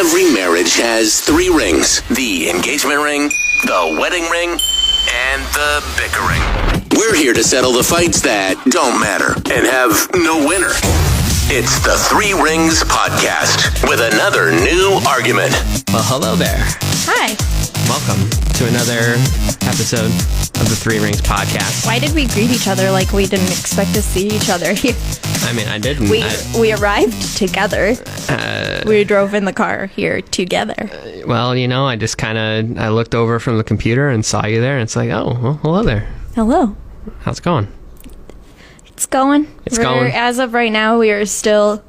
Every marriage has 3 rings. The engagement ring, the wedding ring, and the bickering. We're here to settle the fights that don't matter and have no winner. It's the 3 Rings Podcast with another new argument. Well, hello there. Hi. Welcome to another episode of the 3 Rings Podcast. Why did we greet each other like we didn't expect to see each other here? I mean, I didn't. We arrived together. We drove in the car here together. Well, you know, I just I looked over from the computer and saw you there, and it's like, oh, well, hello there. Hello. How's it going? It's going. As of right now, we are still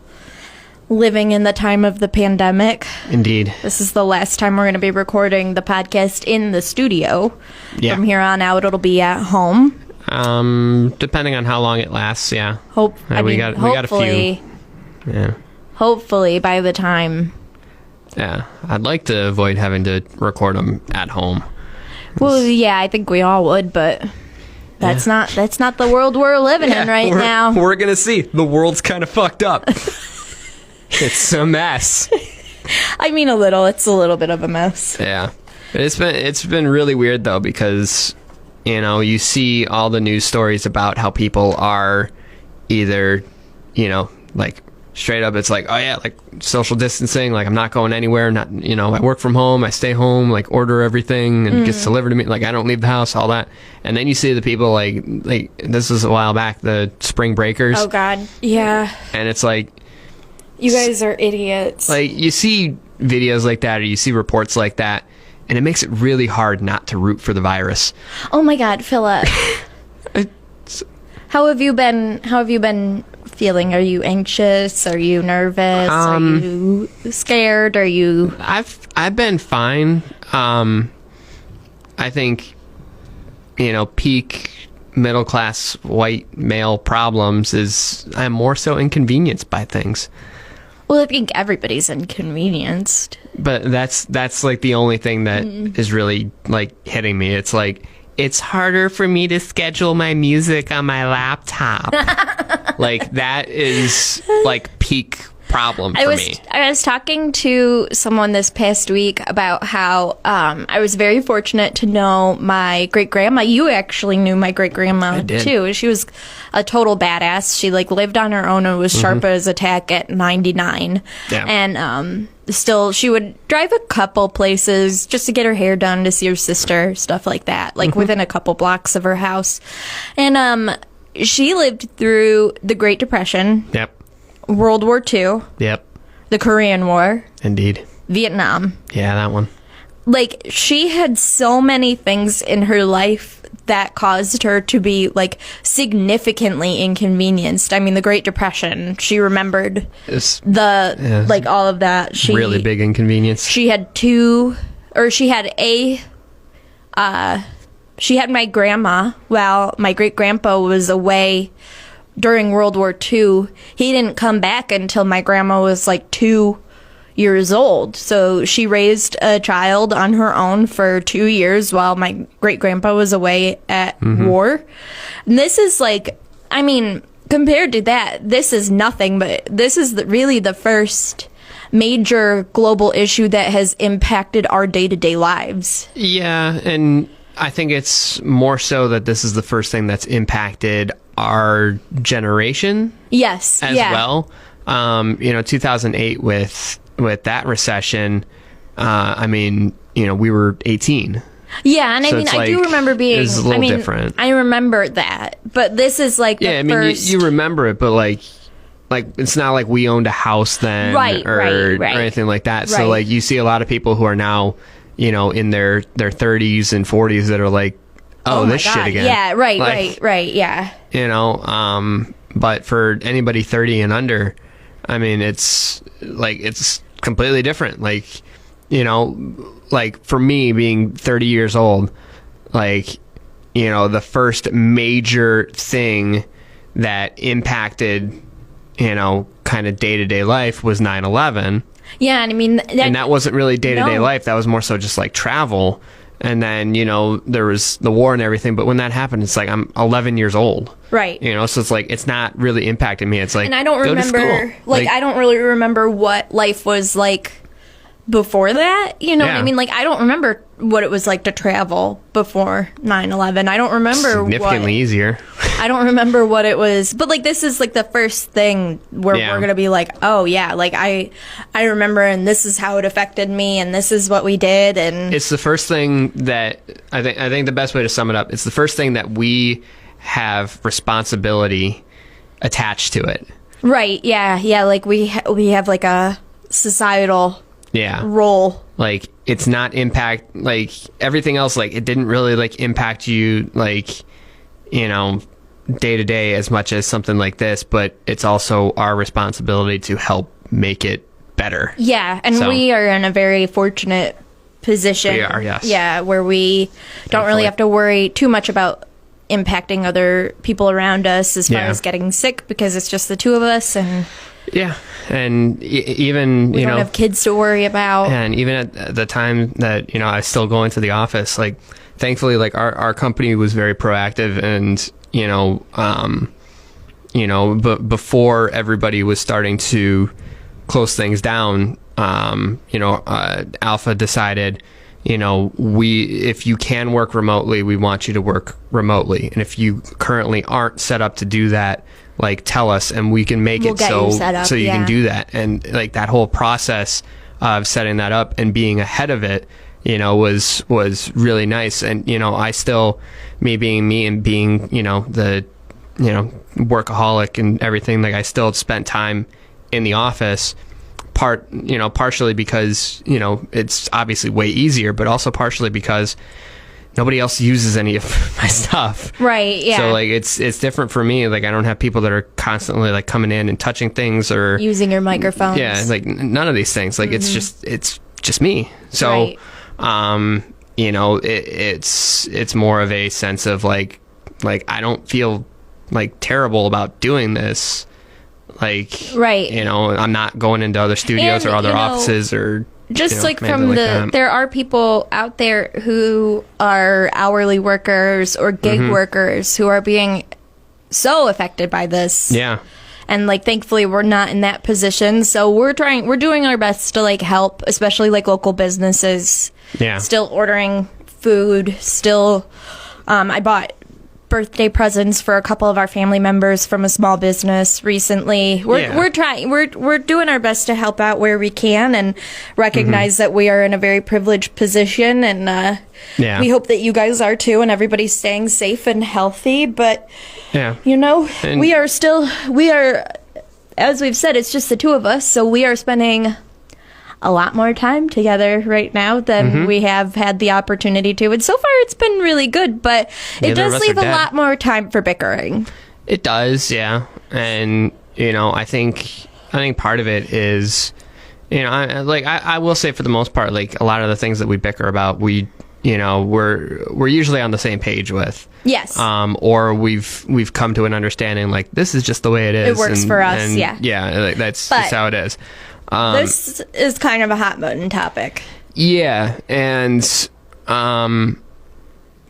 living in the time of the pandemic. Indeed. This is the last time we're going to be recording the podcast in the studio. Yeah. From here on out, it'll be at home. Depending on how long it lasts, yeah. We got a few. Yeah. Hopefully, by the time. Yeah, I'd like to avoid having to record them at home. Well, yeah, I think we all would, but that's not the world we're living in right now. We're gonna see. The world's kind of fucked up. It's a mess. I mean, it's a little bit of a mess. Yeah. It's been really weird though, because you know, you see all the news stories about how people are either, you know, like straight up it's like, oh yeah, like social distancing, like I'm not going anywhere, not, you know, I work from home, I stay home, like order everything and it gets delivered to me, like I don't leave the house, all that. And then you see the people like this was a while back, the spring breakers. Oh god, yeah. And it's like, you guys are idiots. Like you see videos like that, or you see reports like that, and it makes it really hard not to root for the virus. Oh my god, Philip. How have you been feeling? Are you anxious? Are you nervous? Are you scared? Are you... I've been fine. I think, you know, peak middle class white male problems is I'm more so inconvenienced by things. Well, I think everybody's inconvenienced. But that's like the only thing that is really like hitting me. It's like, it's harder for me to schedule my music on my laptop. Like that is like peak problem for me. I was talking to someone this past week about how I was very fortunate to know my great-grandma. You actually knew my great-grandma too. She was a total badass. She like lived on her own and was sharp as a tack at 99. Yeah. And still she would drive a couple places just to get her hair done, to see her sister, stuff like that, like within a couple blocks of her house. And she lived through the Great Depression. Yep. World War II. Yep. The Korean War. Indeed. Vietnam. Yeah, that one. Like, she had so many things in her life that caused her to be, like, significantly inconvenienced. I mean, the Great Depression, she remembered all of that. She really big inconvenience. She had my grandma while my great-grandpa was away during World War II. He didn't come back until my grandma was like 2 years old. So she raised a child on her own for 2 years while my great-grandpa was away at war. And this is like, I mean, compared to that, this is nothing, but this is really the first major global issue that has impacted our day-to-day lives. Yeah, and I think it's more so that this is the first thing that's impacted our generation. Yes. As well. 2008 with that recession, I mean, you know, we were 18. Yeah, and so I mean, I do remember being... It's a little different. I remember that, but this is like the first... you remember it, but like it's not like we owned a house then, or anything like that. Right. So like you see a lot of people who are now, you know, in their 30s and 40s that are like, oh this shit again. Yeah, right, yeah. You know, but for anybody 30 and under, I mean, it's completely different. Like, you know, like for me being 30 years old, like, you know, the first major thing that impacted, you know, kind of day-to-day life was 9/11. Yeah, and I mean... and that wasn't really day-to-day life. That was more so just like travel. And then, you know, there was the war and everything. But when that happened, it's like I'm 11 years old. Right. You know, so it's like it's not really impacting me. It's like, and I don't remember, like I don't really remember what life was like before that. You know what Yeah. I mean? Like, I don't remember what it was like to travel before 9/11. I don't remember Significantly easier. I don't remember what it was, but like this is like the first thing where Yeah. we're gonna be like, oh yeah, like I remember, and this is how it affected me, and this is what we did, and It's the first thing that I think the best way to sum it up. It's the first thing that we have responsibility attached to it. right, yeah, like we have like a societal Yeah. role. Like it's not impact like everything else. Like it didn't really like impact you like, you know, day to day as much as something like this, but it's also our responsibility to help make it better. Yeah, and So- we are in a very fortunate position. We are, yes. Yeah, where we don't really Thankfully. have to worry too much about impacting other people around us as far Yeah. as getting sick, because it's just the two of us, and Yeah. And even, we you don't know, have kids to worry about. and even at the time that, you know, I was still going to the office, like thankfully, like our company was very proactive and, but before everybody was starting to close things down, Alpha decided, if you can work remotely, we want you to work remotely. And if you currently aren't set up to do that, like tell us and we can make We'll it get so you set up, you yeah. can do that. And like that whole process of setting that up and being ahead of it, was really nice. And, I still, me being me and being, the, workaholic and everything, like I still spent time in the office, partially because, it's obviously way easier, but also partially because nobody else uses any of my stuff. Right, yeah. So like it's different for me. Like I don't have people that are constantly like coming in and touching things or Using your microphones. yeah, like none of these things. Like it's just me. So Right. it's more of a sense of like I don't feel like terrible about doing this. Like Right. I'm not going into other studios And, or other offices or Just like anything from like that. there are people out there who are hourly workers or gig Mm-hmm. workers who are being so affected by this. Yeah. And like thankfully we're not in that position. So we're doing our best to like help, especially like local businesses. Yeah. Still ordering food, still I bought birthday presents for a couple of our family members from a small business recently. We're doing our best to help out where we can and recognize that we are in a very privileged position, and Yeah. we hope that you guys are too, and everybody's staying safe and healthy. But Yeah. and we are, as we've said, it's just the two of us, so we are spending a lot more time together right now than Mm-hmm. we have had the opportunity to. And so far it's been really good, but it Neither of does us leave are a dead. lot more time for bickering. It does, yeah. And I think part of it is, I will say for the most part, like a lot of the things that we bicker about, we're usually on the same page with. Yes. Or we've come to an understanding like this is just the way it is. It works for us, and yeah. Yeah, like, that's But- just how it is. This is kind of a hot button topic. Yeah, and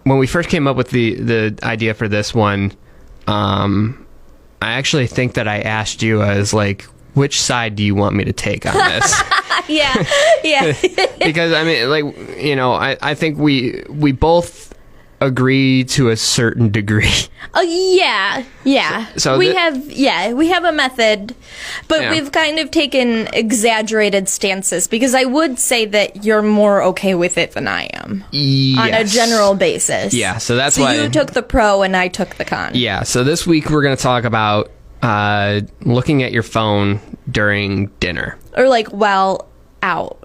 when we first came up with the idea for this one, I actually think that I asked you as like, which side do you want me to take on this? Yeah. Because I mean, like, I think we both agree to a certain degree. Oh yeah. So we have a method, but Yeah. we've kind of taken exaggerated stances, because I would say that you're more okay with it than I am on a Yes. general basis. Yeah, so that's so why you took the pro and I took the con. Yeah, so this week we're going to talk about looking at your phone during dinner. Or like while out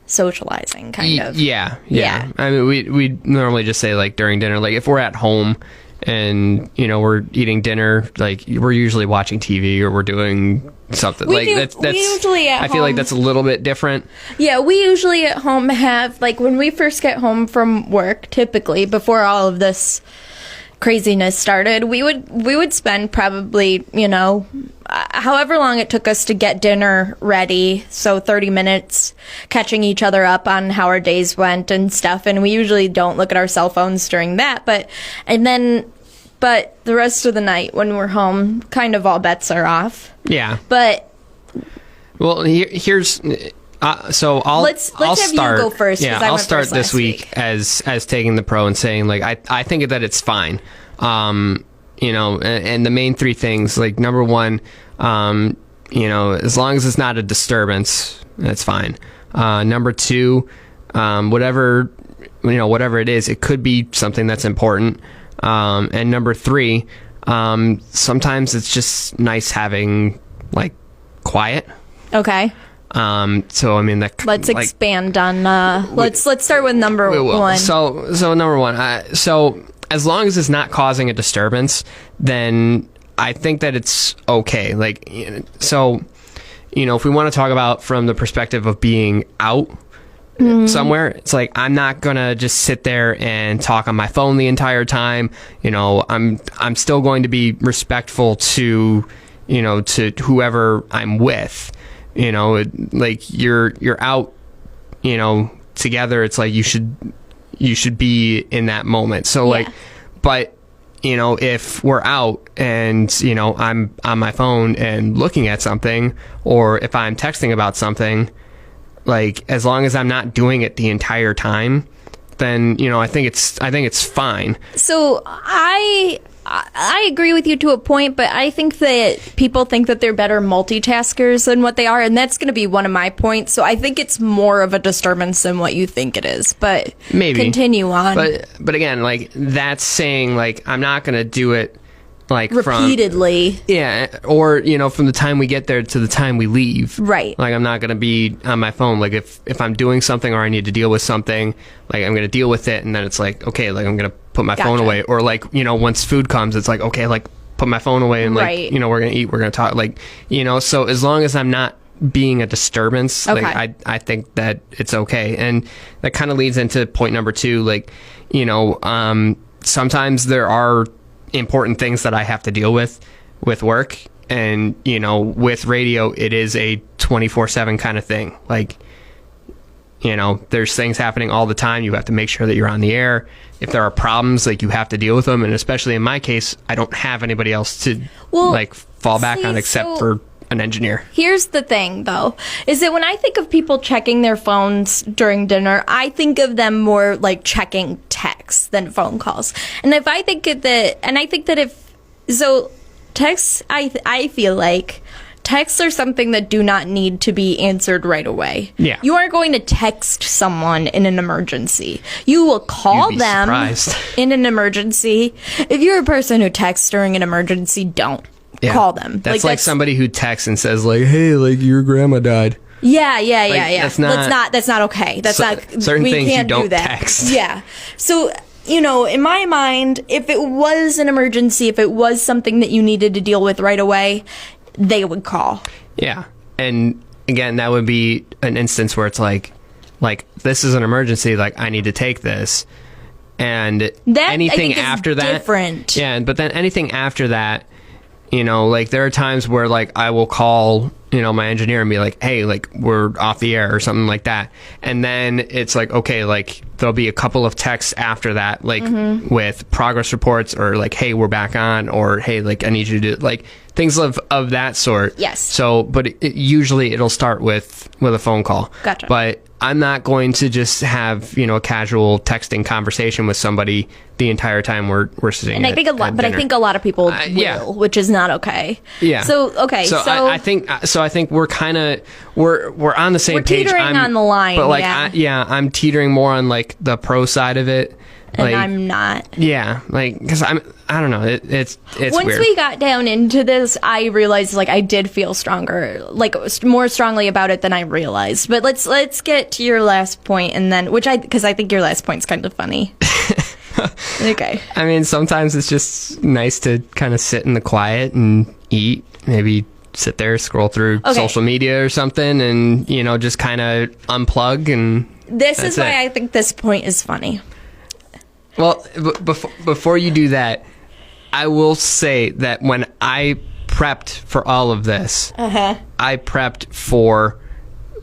socializing, kind of. Yeah. Yeah. I mean, we normally just say like during dinner. Like if we're at home and we're eating dinner, like we're usually watching TV or we're doing something. We usually at I feel like home- that's a little bit different. Yeah, we usually at home have, like, when we first get home from work, typically before all of this craziness started, we would spend probably, however long it took us to get dinner ready, so 30 minutes, catching each other up on how our days went and stuff. And we usually don't look at our cell phones during that, but the rest of the night when we're home, kind of all bets are off. Yeah. But Well, here's So let's I'll have start. you go first. Yeah, 'Cause I I'll went start first this last week as taking the pro and saying like I think that it's fine. You know, and the main three things, like number one, you know, as long as it's not a disturbance, that's fine. Number two, whatever it is, it could be something that's important. And number three, sometimes it's just nice having like quiet. Okay. So I mean, Let's expand on. Let's start with number one. So number one. So as long as it's not causing a disturbance, then I think that it's okay. Like, so, you know, if we want to talk about from the perspective of being out somewhere, it's like I'm not gonna just sit there and talk on my phone the entire time. You know, I'm still going to be respectful to, you know, to whoever I'm with. You know, like you're out, you know, together. It's like you should be in that moment. So like, but you know, if we're out and, you know, I'm on my phone and looking at something, or if I'm texting about something, like as long as I'm not doing it the entire time, then, you know, I think it's fine. So I agree with you to a point, but I think that people think that they're better multitaskers than what they are, and that's going to be one of my points. So I think it's more of a disturbance than what you think it is. But maybe continue on. But again, like that's saying like I'm not going to do it like repeatedly. Or you know, from the time we get there to the time we leave. Right. Like I'm not going to be on my phone. Like if I'm doing something or I need to deal with something, like I'm going to deal with it, and then it's like okay, like I'm going to put my phone away. Or like, you know, once food comes, it's like okay, like put my phone away and like you know, we're going to eat, we're going to talk, like, you know, so as long as I'm not being a disturbance, like I think that it's okay. And that kind of leads into point number two, like, you know, sometimes there are important things that I have to deal with work, and you know, with radio it is a 24/7 kind of thing. Like, you know, there's things happening all the time. You have to make sure that you're on the air. If there are problems, like you have to deal with them, and especially in my case, I don't have anybody else to like fall back on except for an engineer. Here's the thing, though, is that when I think of people checking their phones during dinner, I think of them more like checking texts than phone calls. And if I think that, and I think that texts, I feel like texts are something that do not need to be answered right away. Yeah. You aren't going to text someone in an emergency. You will call them in an emergency. If you're a person who texts during an emergency, don't. Call them. That's like somebody who texts and says like, "Hey, like your grandma died." Yeah. That's not okay. That's not certain we things can't you don't do that. text. Yeah. So, you know, in my mind, if it was an emergency, if it was something that you needed to deal with right away, they would call. Yeah. And again, that would be an instance where it's like this is an emergency, like I need to take this. And that, anything I think, after is that, different. Yeah, but then anything after that, you know, like there are times where like I will call, you know, my engineer and be like, "Hey, like we're off the air," or something like that. And then it's like, okay, like there'll be a couple of texts after that, like with progress reports, or like, "Hey, we're back on," or "Hey, like I need you to do," like things of that sort. Yes. So, but usually it'll start with a phone call. Gotcha. But I'm not going to just have, you know, a casual texting conversation with somebody the entire time we're sitting. And I think I think a lot of people will, which is not okay. Yeah. So okay. So I think we're kind of we're on the same page. We're teetering on the line. But like, I'm I'm teetering more on like the pro side of it. And like, I'm not. Yeah, like because I don't know. It's once weird. we got down into this, I realized like I did feel stronger, like more strongly about it than I realized. But let's get to your last point, and then because I think your last point's kind of funny. Okay. I mean, sometimes it's just nice to kind of sit in the quiet and eat. Maybe sit there, scroll through social media or something, and you know, just kind of unplug. And this is why I think this point is funny. Well, before you do that, I will say that when I prepped for all of this, I prepped for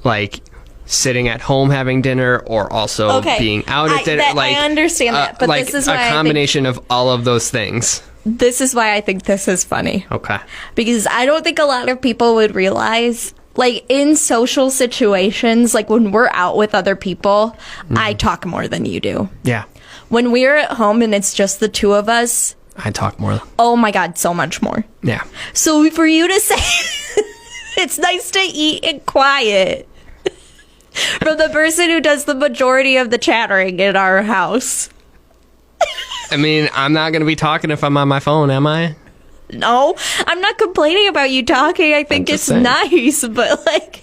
like sitting at home having dinner, or also being out at dinner. I understand that, but like this is why a combination of all of those things. This is why I think this is funny. Okay. Because I don't think a lot of people would realize like in social situations, like when we're out with other people, I talk more than you do. Yeah. When we're at home and it's just the two of us, I talk more. oh my God, so much more. Yeah. So for you to say it's nice to eat in quiet from the person who does the majority of the chattering in our house. I mean, I'm not going to be talking if I'm on my phone, am I? No, I'm not complaining about you talking. I think it's nice, but like...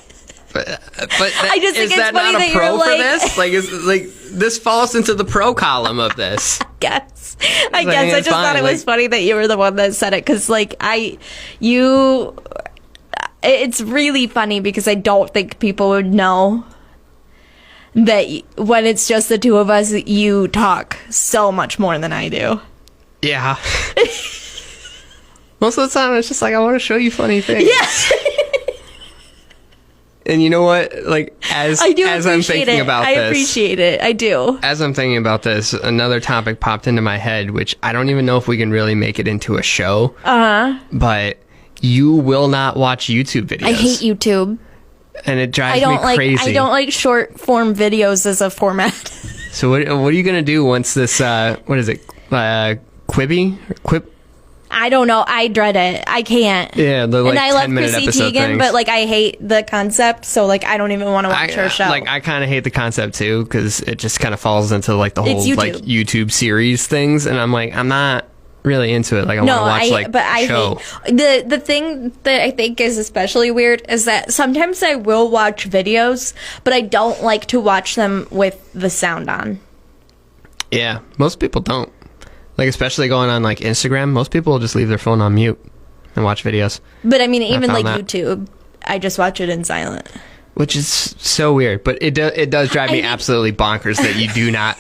But I just think is it's that funny not that a you're pro for like... this? Like, this falls into the pro column of this. I guess. I just thought it was funny that you were the one that said it, because like it's really funny because I don't think people would know that when it's just the two of us, you talk so much more than I do. Yeah. Most of the time, it's just like, I want to show you funny things. Yeah. And you know what? Like, as I'm thinking about this, I appreciate it. I do. As I'm thinking about this, another topic popped into my head, which I don't even know if we can really make it into a show. But you will not watch YouTube videos. I hate YouTube. And it drives me crazy. I don't like short form videos as a format. So what are you gonna do once this? What is it? Quibi? Quip? I don't know. I dread it. I can't. Yeah, the like and I love 10-minute Chrissy episode Teigen, things. but like I hate the concept, so like I don't even want to watch her show. Like I kind of hate the concept too, because it just kind of falls into like the whole YouTube. like YouTube series things, and I'm like, I'm not really into it. Like I want to watch show. Hate the thing that I think is especially weird is that sometimes I will watch videos, but I don't like to watch them with the sound on. Yeah, most people don't. Like, especially going on, like, Instagram, most people will just leave their phone on mute and watch videos. But, I mean, even, like, YouTube, I just watch it in silent. Which is so weird. But it does drive me absolutely bonkers that you do not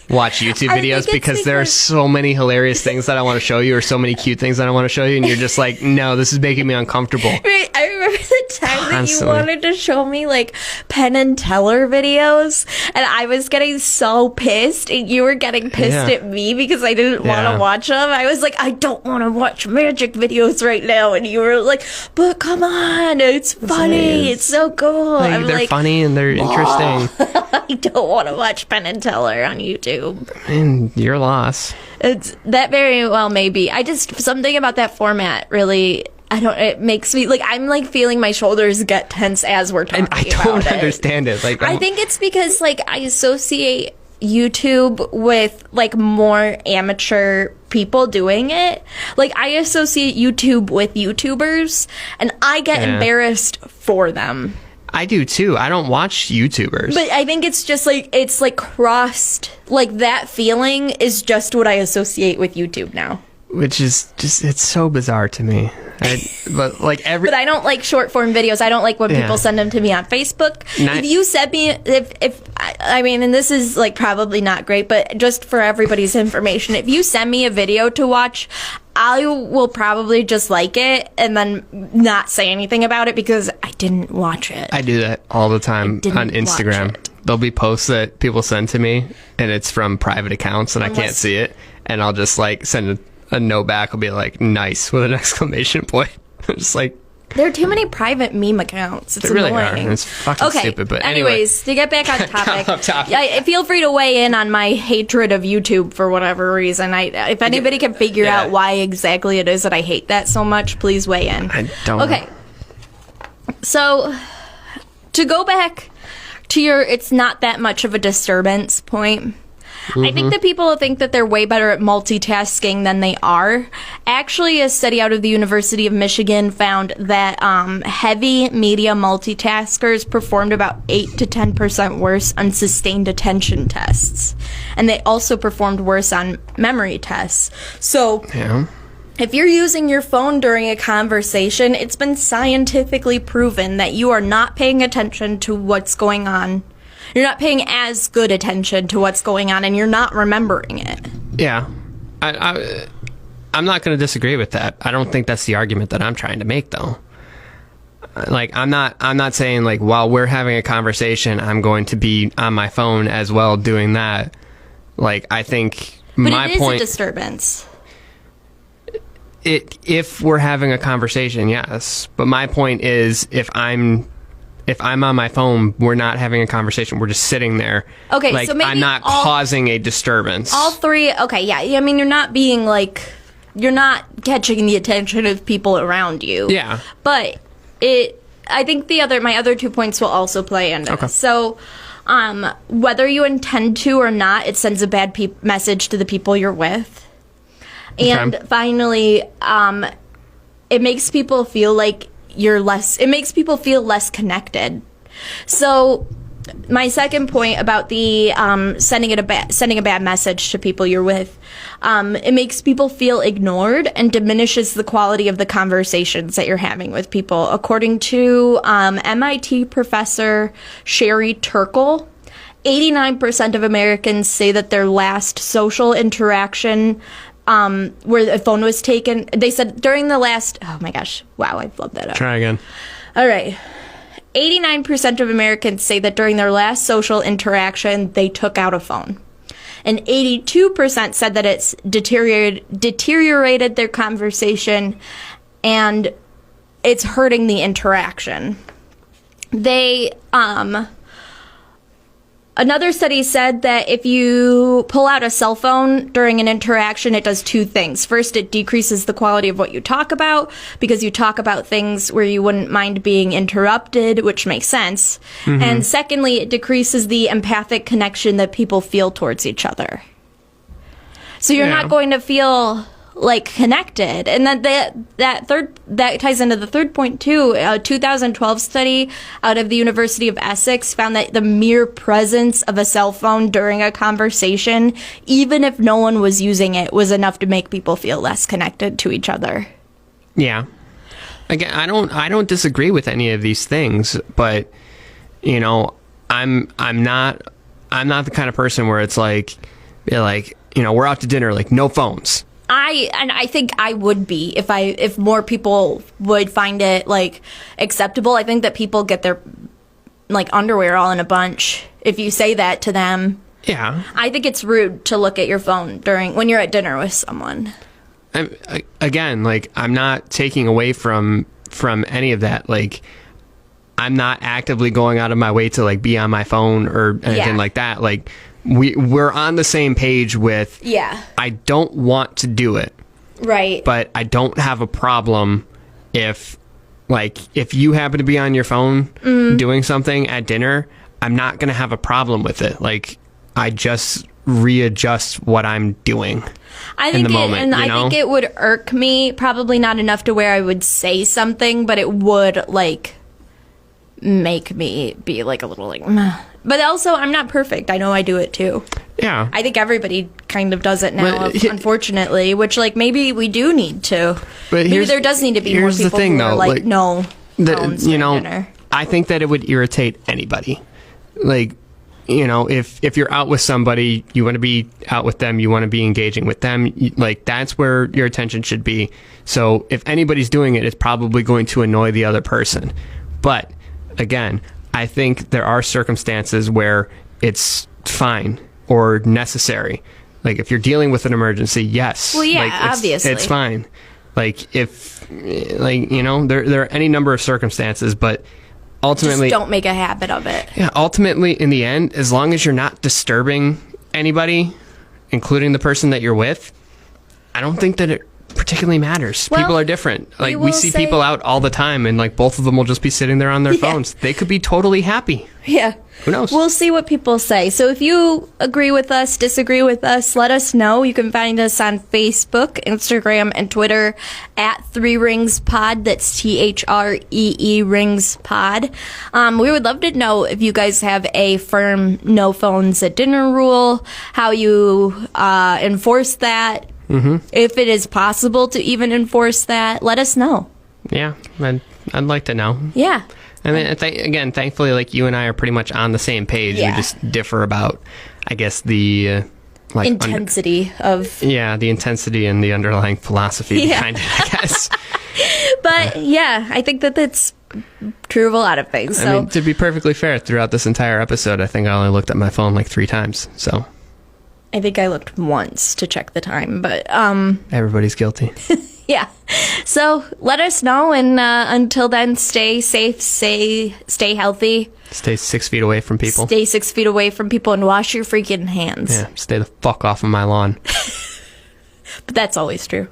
watch YouTube videos because there are so many hilarious things that I want to show you or so many cute things that I want to show you, and you're just like, no, this is making me uncomfortable. Right, I remember the time that you wanted to show me like Penn and Teller videos, and I was getting so pissed, and you were getting pissed at me because I didn't want to watch them. I was like, I don't want to watch magic videos right now, and you were like, but come on, it's funny, it's so cool. Like, they're funny and they're interesting. I don't want to watch Penn and Teller on YouTube. And your loss. It's that very well maybe. I just something about that format really. It makes me like I'm like feeling my shoulders get tense as we're talking. And I don't understand it. Like I think it's because like I associate YouTube with like more amateur people doing it. Like I associate YouTube with YouTubers, and I get embarrassed for them. I do too. I don't watch YouTubers. But I think it's just like, it's like crossed, like that feeling is just what I associate with YouTube now. Which is just, it's so bizarre to me. But I don't like short form videos. I don't like when people send them to me on Facebook. If you send me, I mean, and this is like probably not great, but just for everybody's information, if you send me a video to watch, I will probably just like it and then not say anything about it because I didn't watch it. I do that all the time on Instagram. There'll be posts that people send to me and it's from private accounts and I can't see it. And I'll just like send a note back. I'll be like, nice, with an exclamation point. I'm just like, there are too many private meme accounts. It's really annoying. Are. It's fucking stupid. But anyways, to get back on topic, feel free to weigh in on my hatred of YouTube for whatever reason. If anybody can figure out why exactly it is that I hate that so much, please weigh in. I don't know. So to go back to your it's not that much of a disturbance point. I think that people think that they're way better at multitasking than they are. Actually, a study out of the University of Michigan found that heavy media multitaskers performed about 8 to 10% worse on sustained attention tests. And they also performed worse on memory tests. So, if you're using your phone during a conversation, it's been scientifically proven that you are not paying attention to what's going on. You're not paying as good attention to what's going on, and you're not remembering it. Yeah. I'm not going to disagree with that. I don't think that's the argument that I'm trying to make, though. Like, I'm not saying, like, while we're having a conversation, I'm going to be on my phone as well doing that. Like, I think my point... But it is a disturbance. If we're having a conversation, yes. But my point is, if I'm if I'm on my phone, we're not having a conversation. We're just sitting there. Okay, like, so maybe I'm not causing a disturbance. All three. Okay, yeah. I mean, you're not being like, you're not catching the attention of people around you. Yeah. But I think my other 2 points will also play into this. So, whether you intend to or not, it sends a bad message to the people you're with. And finally, it makes people feel like it makes people feel less connected. So my second point about the sending a bad message to people you're with, it makes people feel ignored and diminishes the quality of the conversations that you're having with people. According to MIT professor Sherry Turkle, 89% of Americans say that their last social interaction where a phone was taken, they said during the last, oh my gosh, wow, I love that up. Try again. All right. 89% of Americans say that during their last social interaction, they took out a phone. And 82% said that it's deteriorated their conversation and it's hurting the interaction. Another study said that if you pull out a cell phone during an interaction, it does two things. First, it decreases the quality of what you talk about because you talk about things where you wouldn't mind being interrupted, which makes sense. Mm-hmm. And secondly, it decreases the empathic connection that people feel towards each other. So you're not going to feel like connected. And that ties into the third point too. A 2012 study out of the University of Essex found that the mere presence of a cell phone during a conversation, even if no one was using it, was enough to make people feel less connected to each other. Yeah. Again, I don't disagree with any of these things, but you know, I'm not the kind of person where it's like, you know, we're out to dinner, like no phones. I think I would be if more people would find it like acceptable. I think that people get their like underwear all in a bunch if you say that to them. Yeah. I think it's rude to look at your phone when you're at dinner with someone. Again, like I'm not taking away from any of that. Like I'm not actively going out of my way to like be on my phone or anything like that. Like we're on the same page with, I don't want to do it. Right. But I don't have a problem if you happen to be on your phone doing something at dinner, I'm not going to have a problem with it. Like, I just readjust what I'm doing in the moment. I think it would irk me, probably not enough to where I would say something, but it would, like, make me be, like, a little, like, meh. But also, I'm not perfect. I know I do it, too. Yeah. I think everybody kind of does it now, unfortunately, which, like, maybe we do need to. But maybe there does need to be more people who are like, no phones during dinner. I think that it would irritate anybody. Like, you know, if you're out with somebody, you want to be out with them, you want to be engaging with them, like, that's where your attention should be. So if anybody's doing it, it's probably going to annoy the other person. But, again, I think there are circumstances where it's fine or necessary. Like, if you're dealing with an emergency, yes. Well, yeah, like, obviously. It's fine. Like, if, like, you know, there are any number of circumstances, but ultimately... Just don't make a habit of it. Yeah, ultimately, in the end, as long as you're not disturbing anybody, including the person that you're with, I don't think that it particularly matters. Well, people are different. Like, we see people out all the time, and, like, both of them will just be sitting there on their phones. They could be totally happy. Yeah. Who knows? We'll see what people say. So if you agree with us, disagree with us, let us know. You can find us on Facebook, Instagram, and Twitter at 3 Rings Pod. That's THREE Rings Pod. We would love to know if you guys have a firm no phones at dinner rule, how you enforce that. Mm-hmm. If it is possible to even enforce that, let us know. Yeah, I'd like to know. Yeah. I mean, again, thankfully, like, you and I are pretty much on the same page. Yeah. We just differ about, I guess, the like intensity of... Yeah, the intensity and the underlying philosophy behind it, I guess. But, yeah, I think that that's true of a lot of things. So. I mean, to be perfectly fair, throughout this entire episode, I think I only looked at my phone like 3 times, so... I think I looked once to check the time, but... Everybody's guilty. Yeah. So let us know, and until then, stay safe, stay healthy. Stay 6 feet away from people. Stay 6 feet away from people and wash your freaking hands. Yeah, stay the fuck off of my lawn. But that's always true.